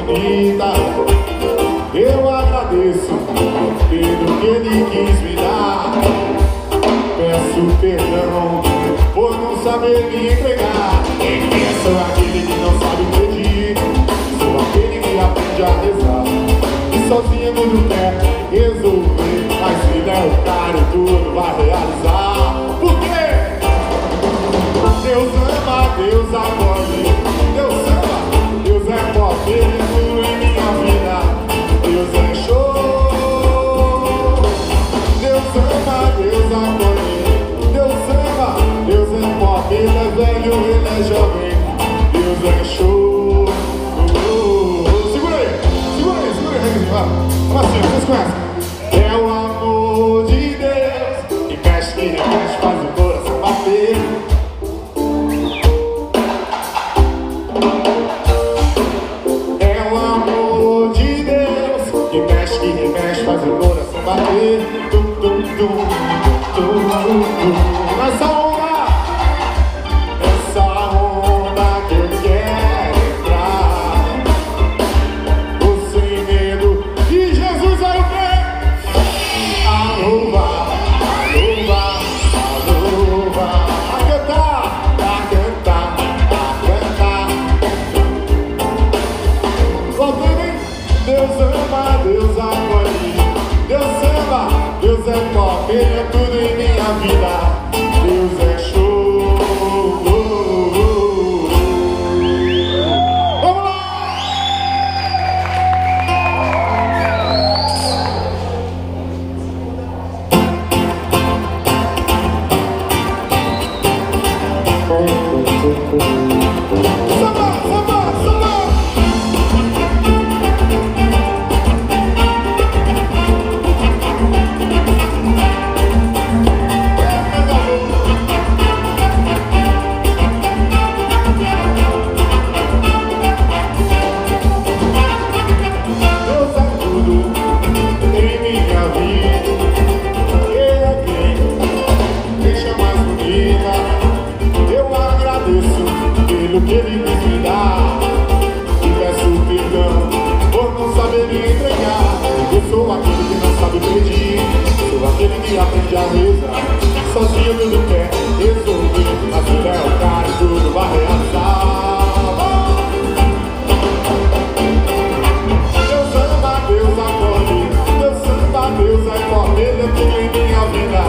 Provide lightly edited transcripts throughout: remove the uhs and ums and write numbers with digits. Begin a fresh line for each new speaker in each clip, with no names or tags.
bonita. Eu agradeço pelo que Ele quis me dar. Peço perdão por não saber me entregar. Eu sou aquele que não sabe pedir, sou aquele que aprende a rezar e sozinho tudo quer resolver, mas se der o cara tudo vai realizar. Por quê? Deus ama, Deus acolhe, Deus ama, Deus é forte, Ele é tudo em minha vida. Deus é show. Deus ama, Deus acolhe, Deus ama, Deus é forte, Ele é velho, Ele é jovem. Deus é show. Segura aí, vamos assim, vocês conhecem. É o amor de Deus que mexe, que remexe, faz o coração bater. É o amor de Deus que mexe, que remexe, faz o coração bater. Nessa onda, essa onda que eu quero entrar. Tô sem medo e Jesus é o quê? A louva, a louva, a louva. A cantar, a cantar, a cantar. Voltando, hein? Deus ama, Deus acolhe, Deus ama, Deus é top, Ele é tudo em minha vida. Deus é show. Vamos lá! Samba, samba, samba! Deus é tudo em minha vida. Ele é quem deixa mais bonita. Eu agradeço pelo que Ele quis me dar. E peço perdão por não saber me entregar. Eu sou aquele que não sabe pedir, sou aquele que aprende a rezar. Sozinho tudo quer resolver, mas Ele é o cara e tudo vai realizar. Deus ama, Deus acolhe, Deus ama, Deus é forte, Ele é tudo em minha vida.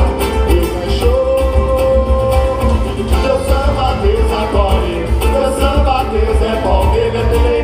Deus é show. Deus ama, Deus acolhe, Deus ama, Deus é forte, Ele é tudo em